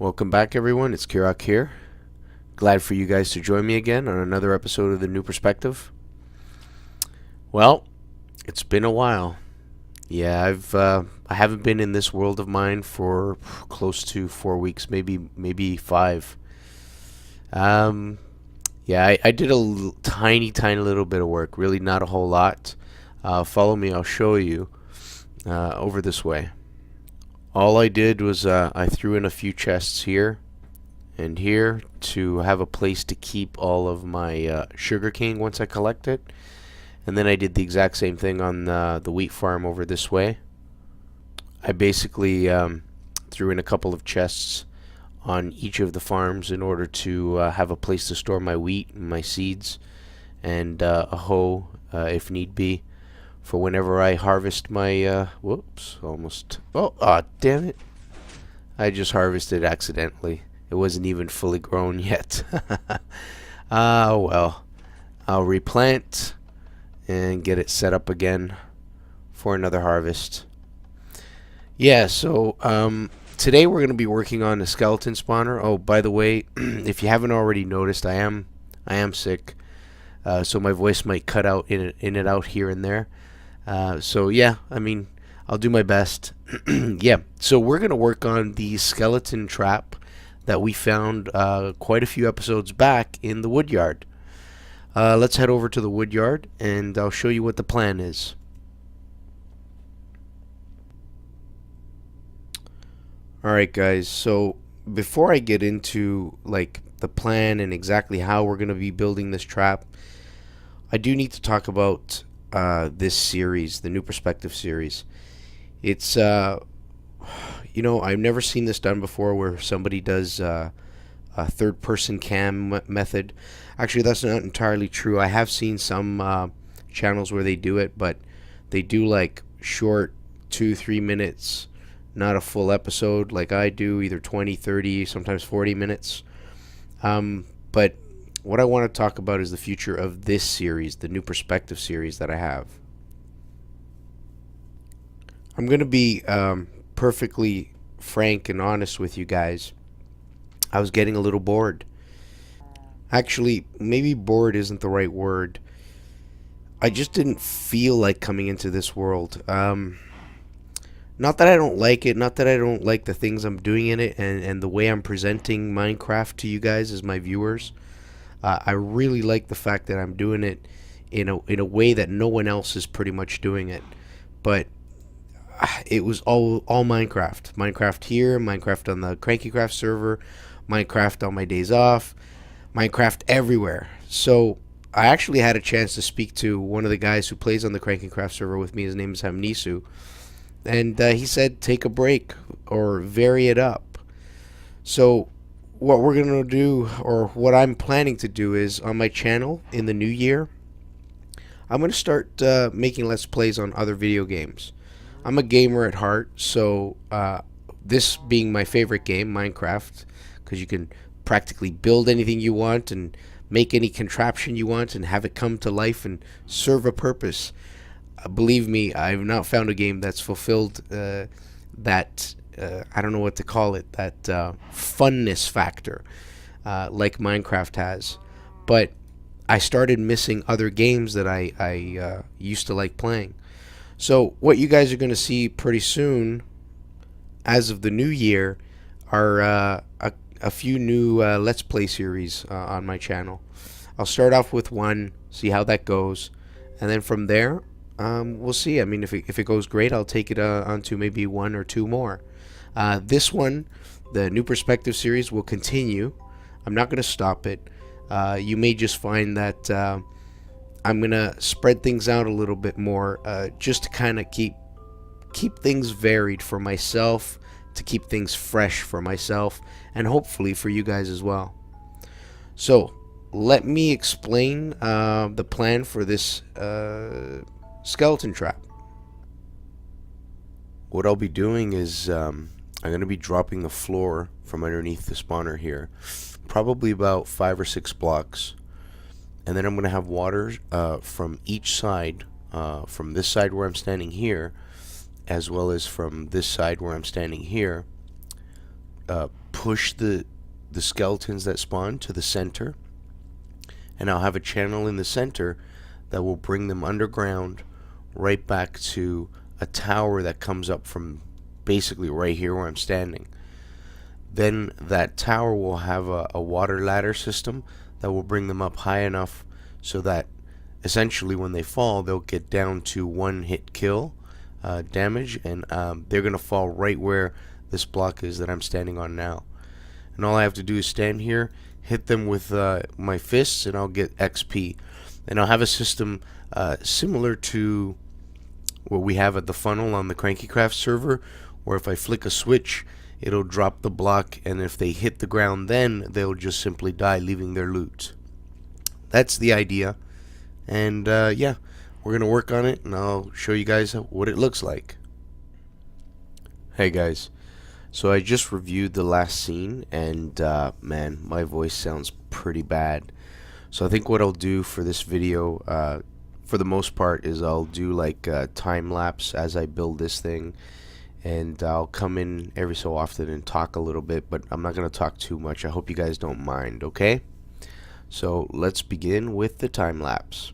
Welcome back, everyone. It's Kirak here. Glad for you guys to join me again on another episode of The New Perspective. Well, it's been a while. Yeah, I haven't been in this world of mine for close to 4 weeks, maybe five. Um, yeah, I did a tiny little bit of work. Really, not a whole lot. Follow me. I'll show you over this way. All I did was I threw in a few chests here and here to have a place to keep all of my sugarcane once I collect it. And then I did the exact same thing on the wheat farm over this way. I basically threw in a couple of chests on each of the farms in order to have a place to store my wheat and my seeds and a hoe if need be for whenever I harvest my whoops, almost. Damn it. I just harvested accidentally. It wasn't even fully grown yet. Well, I'll replant and get it set up again for another harvest. Yeah, so today we're going to be working on a skeleton spawner. Oh, by the way, if you haven't already noticed, I am sick, so my voice might cut out in and out here and there. So yeah, I mean, I'll do my best. Yeah, so we're going to work on the skeleton trap that we found quite a few episodes back in the woodyard. Let's head over to the woodyard and I'll show you what the plan is. Alright guys, so before I get into like the plan and exactly how we're going to be building this trap, I do need to talk about this series, the New Perspective series. It's I've never seen this done before where somebody does a third person cam method. Actually, that's not entirely true. I have seen some channels where they do it, but they do like short 2-3 minutes, not a full episode like I do, either 20, 30, sometimes 40 minutes. But what I want to talk about is the future of this series, the New Perspective series that I have. I'm going to be perfectly frank and honest with you guys. I was getting a little bored. Actually, maybe bored isn't the right word. I just didn't feel like coming into this world. Not that I don't like it, not that I don't like the things I'm doing in it and the way I'm presenting Minecraft to you guys as my viewers. I really like the fact that I'm doing it in a way that no one else is pretty much doing it. But it was all Minecraft. Minecraft here, Minecraft on the CrankyCraft server, Minecraft on my days off, Minecraft everywhere. So I actually had a chance to speak to one of the guys who plays on the CrankyCraft server with me. His name is Hamnisu. And he said take a break or vary it up. So what we're going to do, or what I'm planning to do, is on my channel in the new year, I'm going to start making Let's Plays on other video games. I'm a gamer at heart, so this being my favorite game, Minecraft, because you can practically build anything you want and make any contraption you want and have it come to life and serve a purpose. Believe me, I've not found a game that's fulfilled that, I don't know what to call it, that funness factor like Minecraft has. But I started missing other games that I used to like playing. So what you guys are going to see pretty soon, as of the new year, are a few new Let's Play series on my channel. I'll start off with one, see how that goes, and then from there, we'll see. I mean, if it goes great, I'll take it onto maybe one or two more. This one, the New Perspective series, will continue. I'm not going to stop it. You may just find that I'm going to spread things out a little bit more, just to kind of keep things varied for myself, to keep things fresh for myself, and hopefully for you guys as well. So, let me explain the plan for this skeleton trap. What I'll be doing is I'm going to be dropping the floor from underneath the spawner here, probably about 5 or 6 blocks, and then I'm going to have water from each side, from this side where I'm standing here, as well as from this side where I'm standing here, push the skeletons that spawn to the center, and I'll have a channel in the center that will bring them underground right back to a tower that comes up from basically right here where I'm standing. Then that tower will have a water ladder system that will bring them up high enough so that essentially when they fall, they'll get down to one hit kill damage, and they're going to fall right where this block is that I'm standing on now. And all I have to do is stand here, hit them with my fists, and I'll get XP. And I'll have a system similar to what we have at the funnel on the CrankyCraft server, where if I flick a switch, it'll drop the block, and if they hit the ground then, they'll just simply die, leaving their loot. That's the idea. And yeah, we're going to work on it, and I'll show you guys what it looks like. Hey guys, so I just reviewed the last scene, and man, my voice sounds pretty bad. So I think what I'll do for this video, for the most part, is I'll do like time lapse as I build this thing, and I'll come in every so often and talk a little bit, but I'm not going to talk too much. I hope you guys don't mind, okay? So let's begin with the time lapse.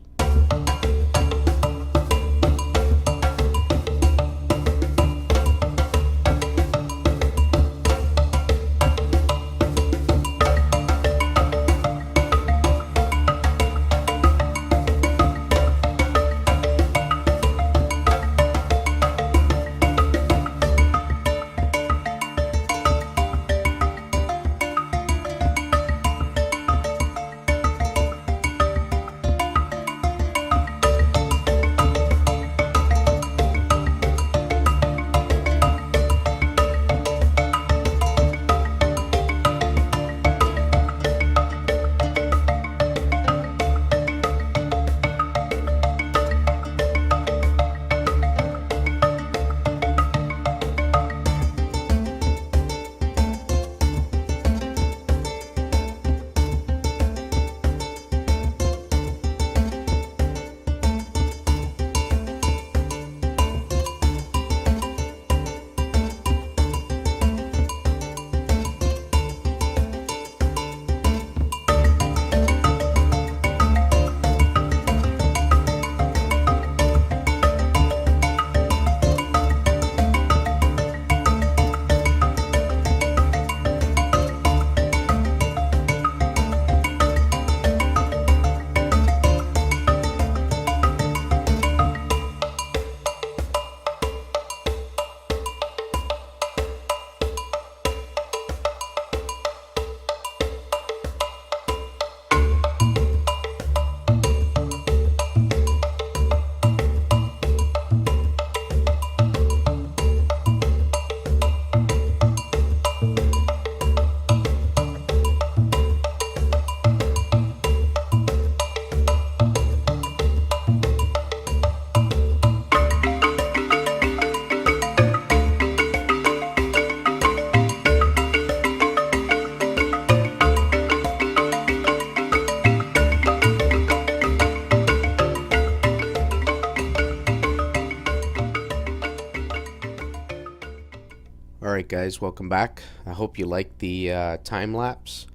Alright guys, welcome back. I hope you like the time lapse,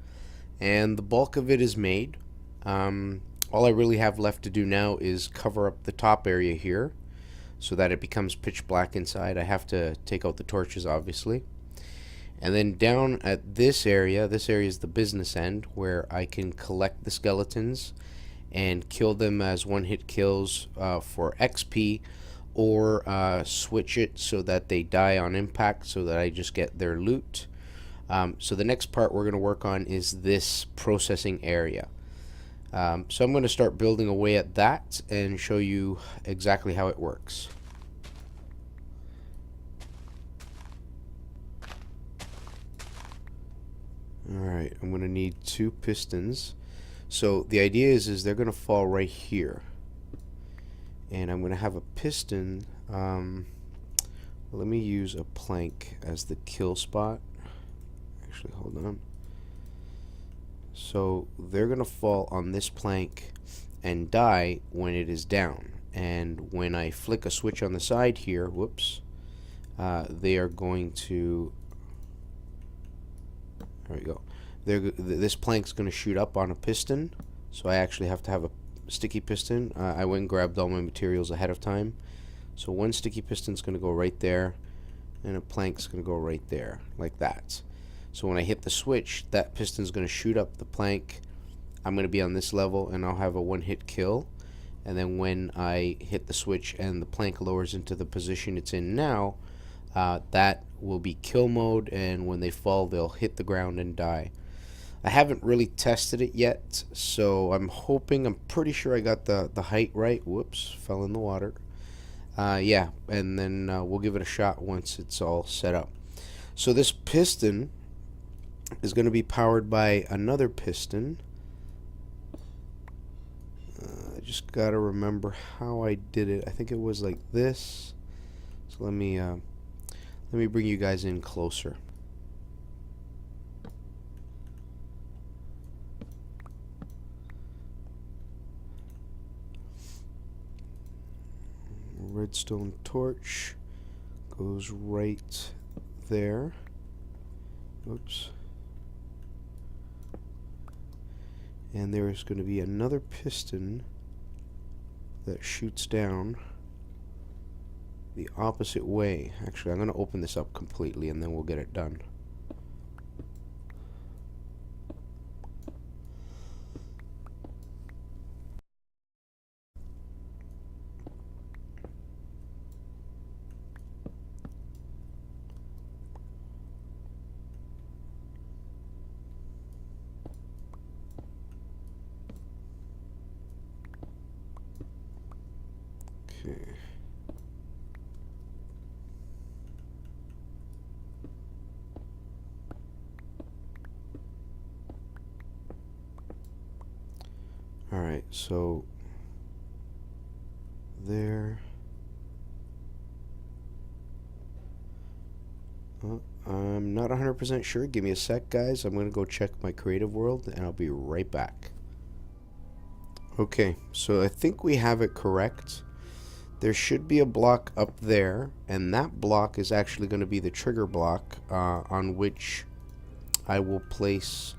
and the bulk of it is made. All I really have left to do now is cover up the top area here so that it becomes pitch black inside. I have to take out the torches obviously, and then down at this area is the business end where I can collect the skeletons and kill them as one-hit kills for XP, or switch it so that they die on impact so that I just get their loot. So the next part we're going to work on is this processing area. So I'm going to start building away at that and show you exactly how it works. Alright, I'm going to need 2 pistons. So the idea is they're going to fall right here. And I'm going to have a piston. Let me use a plank as the kill spot. Actually, hold on. So they're going to fall on this plank and die when it is down. And when I flick a switch on the side here, whoops, they are going to There we go. This plank's going to shoot up on a piston, so I actually have to have a sticky piston. I went and grabbed all my materials ahead of time. So one sticky piston's going to go right there, and a plank's going to go right there, like that. So when I hit the switch, that piston's going to shoot up the plank. I'm going to be on this level, and I'll have a one-hit kill. And then when I hit the switch and the plank lowers into the position it's in now, that will be kill mode, and when they fall, they'll hit the ground and die. I haven't really tested it yet, so I'm pretty sure I got the height right. Whoops, fell in the water. Yeah, and then we'll give it a shot once it's all set up. So this piston is going to be powered by another piston. I just got to remember how I did it. I think it was like this. So let me bring you guys in closer. Redstone torch goes right there. Oops. And there's going to be another piston that shoots down the opposite way. Actually, I'm going to open this up completely and then we'll get it done. Okay. Alright, so there. I'm not 100% sure. Give me a sec, guys. I'm going to go check my creative world and I'll be right back. Okay, so I think we have it correct. There should be a block up there, and that block is actually going to be the trigger block on which I will place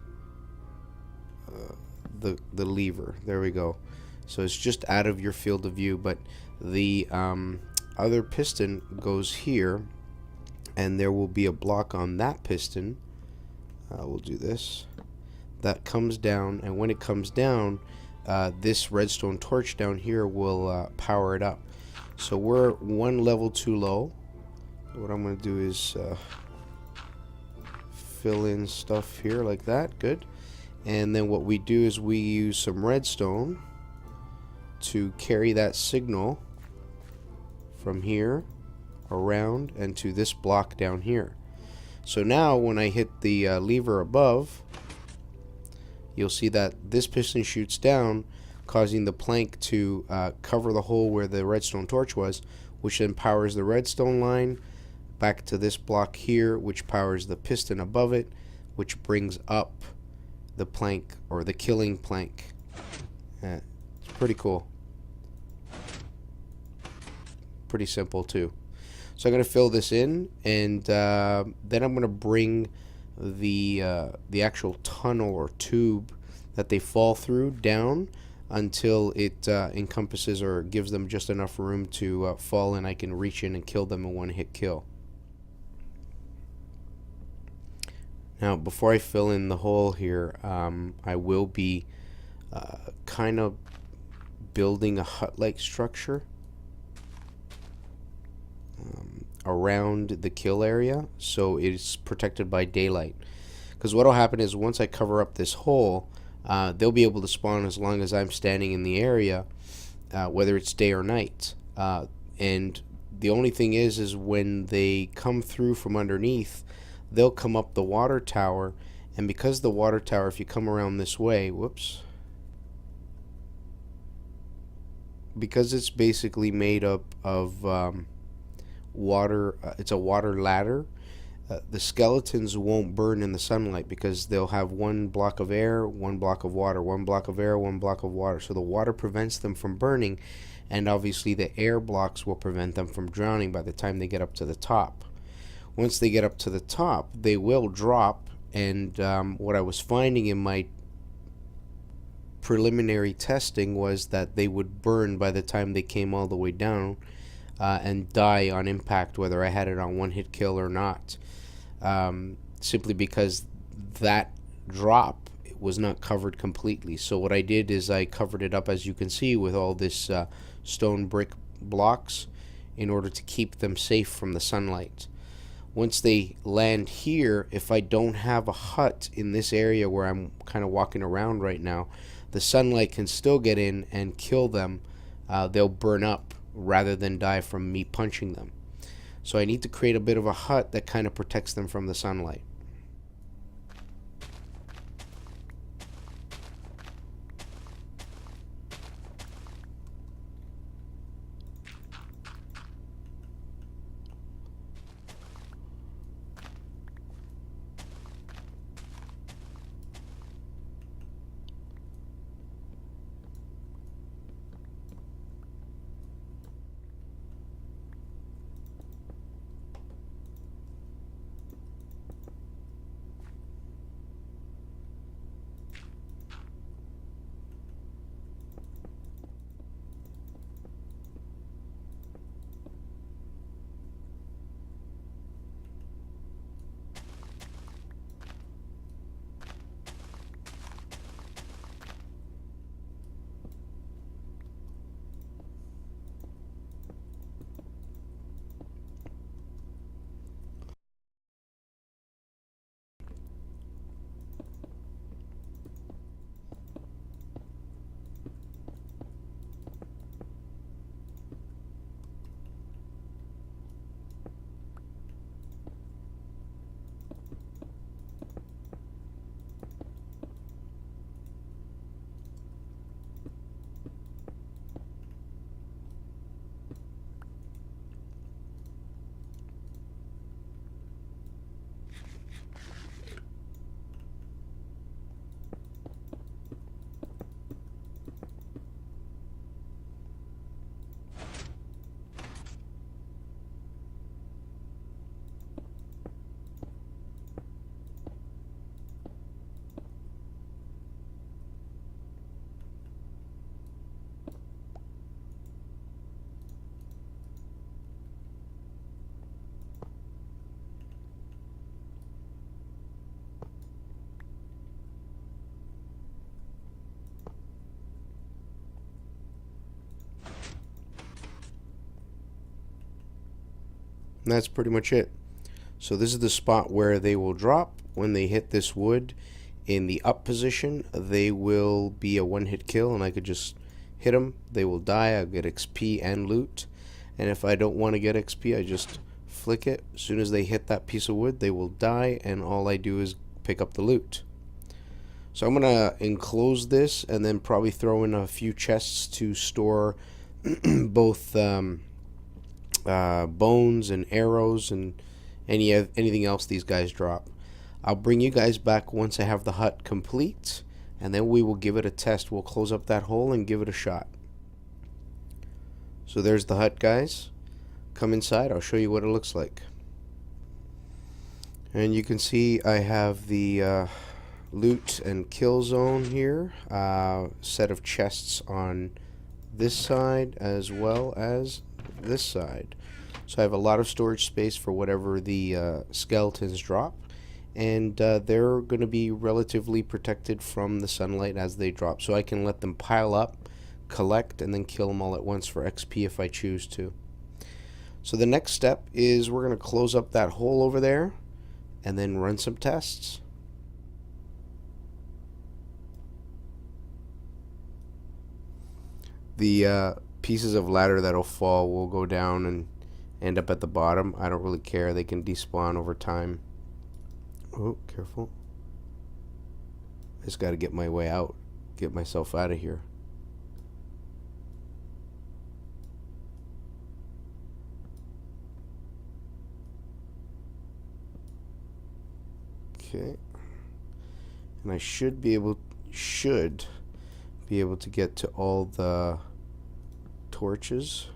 the lever. There we go. So it's just out of your field of view, but the other piston goes here, and there will be a block on that piston. We'll do this. That comes down, and when it comes down, this redstone torch down here will power it up. So we're one level too low. What I'm going to do is fill in stuff here like that. Good. And then what we do is we use some redstone to carry that signal from here around and to this block down here. So now when I hit the lever above, you'll see that this piston shoots down, causing the plank to cover the hole where the redstone torch was, which then powers the redstone line back to this block here, which powers the piston above it, which brings up the plank, or the killing plank. It's pretty cool. Pretty simple too. So I'm going to fill this in, and then I'm going to bring the actual tunnel or tube that they fall through down until it encompasses or gives them just enough room to fall, and I can reach in and kill them in one hit kill. Now, before I fill in the hole here, I will be kind of building a hut-like structure around the kill area, so it's protected by daylight. Because what will happen is once I cover up this hole, they'll be able to spawn as long as I'm standing in the area, whether it's day or night. And the only thing is when they come through from underneath, they'll come up the water tower, and because the water tower, if you come around this way, whoops, because it's basically made up of water, it's a water ladder. The skeletons won't burn in the sunlight because they'll have one block of air, one block of water, one block of air, one block of water. So the water prevents them from burning, and obviously the air blocks will prevent them from drowning by the time they get up to the top. Once they get up to the top, they will drop And what I was finding in my preliminary testing was that they would burn by the time they came all the way down, and die on impact, whether I had it on one hit kill or not, simply because that drop was not covered completely. So what I did is I covered it up, as you can see, with all this stone brick blocks in order to keep them safe from the sunlight. Once they land here, if I don't have a hut in this area where I'm kind of walking around right now, the sunlight can still get in and kill them. They'll burn up rather than die from me punching them. So I need to create a bit of a hut that kind of protects them from the sunlight. And that's pretty much it. So this is the spot where they will drop. When they hit this wood in the up position, they will be a one-hit kill, and I could just hit them. They will die. I'll get XP and loot. And if I don't want to get XP, I just flick it. As soon as they hit that piece of wood, they will die, and all I do is pick up the loot. So I'm going to enclose this and then probably throw in a few chests to store both bones and arrows and anything else these guys drop. I'll bring you guys back once I have the hut complete, and then we will give it a test. We'll close up that hole and give it a shot. So there's the hut, guys. Come inside, I'll show you what it looks like. And you can see I have the loot and kill zone here, set of chests on this side as well as this side. So I have a lot of storage space for whatever the skeletons drop, and they're going to be relatively protected from the sunlight as they drop, so I can let them pile up, collect, and then kill them all at once for XP if I choose to. So the next step is we're going to close up that hole over there and then run some tests. The pieces of ladder that'll fall will go down and end up at the bottom. I don't really care. They can despawn over time. Oh, careful. I just got to get my way out. Get myself out of here. Okay. And I should be able to get to all the torches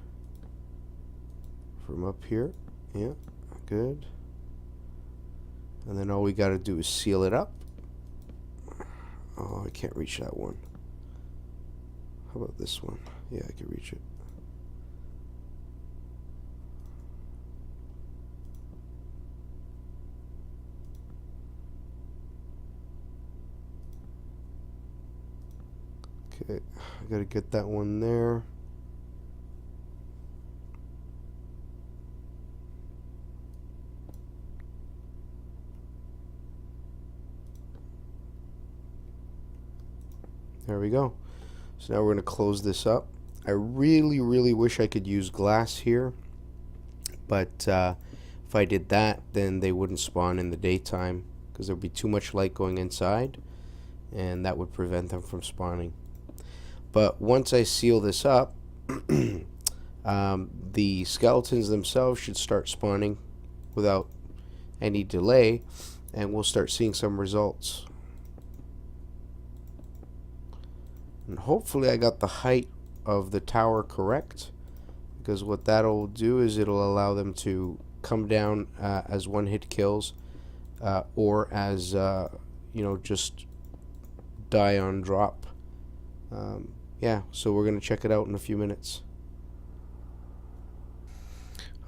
from up here. Yeah, good. And then all we got to do is seal it up. Oh, I can't reach that one. How about this one? Yeah, I can reach it. Okay, I gotta get that one there. There we go. So now we're going to close this up. I really wish I could use glass here, but if I did that, then they wouldn't spawn in the daytime because there would be too much light going inside, and that would prevent them from spawning. But once I seal this up, the skeletons themselves should start spawning without any delay, and we'll start seeing some results. And hopefully I got the height of the tower correct, because what that'll do is it'll allow them to come down as one-hit kills, or as you know, just die on drop. Yeah, so we're gonna check it out in a few minutes.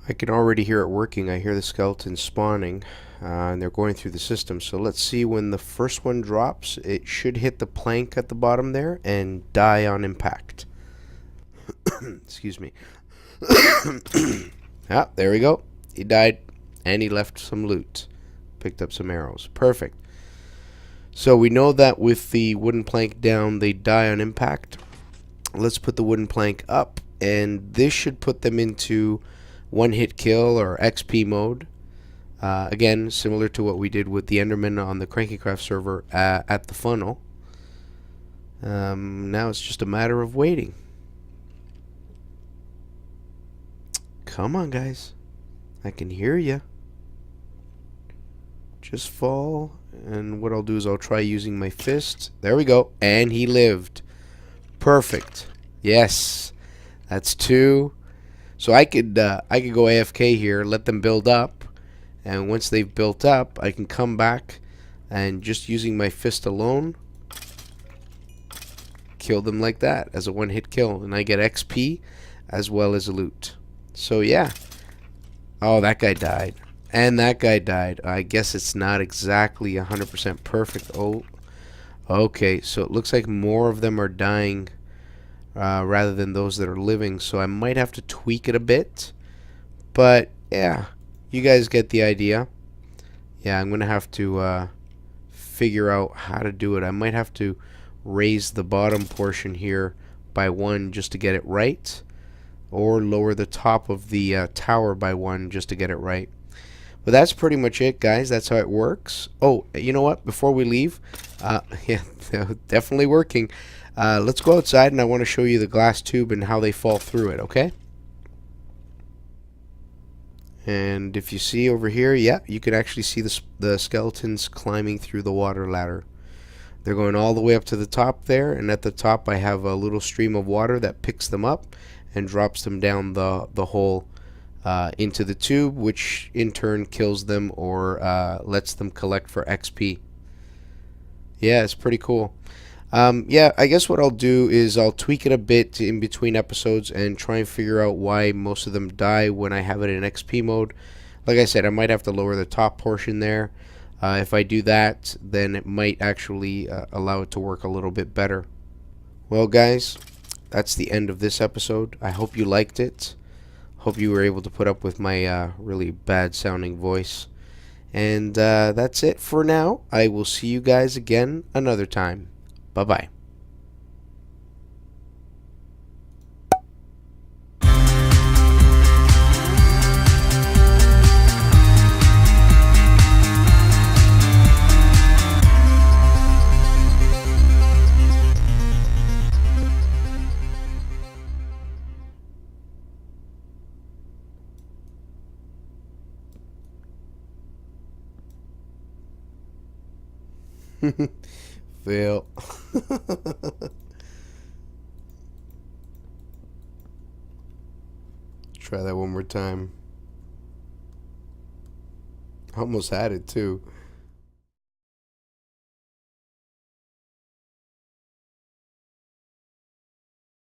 I can already hear it working. I hear the skeletons spawning, and they're going through the system. So let's see, when the first one drops, it should hit the plank at the bottom there and die on impact. Excuse me. Ah, there we go. He died, and he left some loot. Picked up some arrows. Perfect. So we know that with the wooden plank down, they die on impact. Let's put the wooden plank up, and this should put them into one-hit kill or XP mode. Again, similar to what we did with the Enderman on the CrankyCraft server at the funnel. Now it's just a matter of waiting. Come on, guys. I can hear you. Just fall, and what I'll do is I'll try using my fist. There we go, and he lived. Perfect. Yes, that's 2. So I could go AFK here, let them build up, and once they've built up, I can come back and just using my fist alone, kill them like that as a one-hit kill, and I get XP as well as loot. So yeah. Oh, that guy died, and that guy died. I guess it's not exactly 100% perfect. Oh, okay. So it looks like more of them are dying rather than those that are living, so I might have to tweak it a bit, but yeah, you guys get the idea. Yeah, I'm gonna have to figure out how to do it. I might have to raise the bottom portion here by 1 just to get it right, or lower the top of the tower by 1 just to get it right. But that's pretty much it, guys. That's how it works. Oh, you know what, before we leave, yeah, definitely working. Let's go outside, and I want to show you the glass tube and how they fall through it, okay? And if you see over here, yeah, you can actually see the skeletons climbing through the water ladder. They're going all the way up to the top there, and at the top I have a little stream of water that picks them up and drops them down the hole into the tube, which in turn kills them or lets them collect for XP. Yeah, it's pretty cool. Yeah, I guess what I'll do is I'll tweak it a bit in between episodes and try and figure out why most of them die when I have it in XP mode. Like I said, I might have to lower the top portion there. If I do that, then it might actually allow it to work a little bit better. Well, guys, that's the end of this episode. I hope you liked it. Hope you were able to put up with my really bad sounding voice. And that's it for now. I will see you guys again another time. Bye-bye. Fail. Try that one more time. Almost had it too.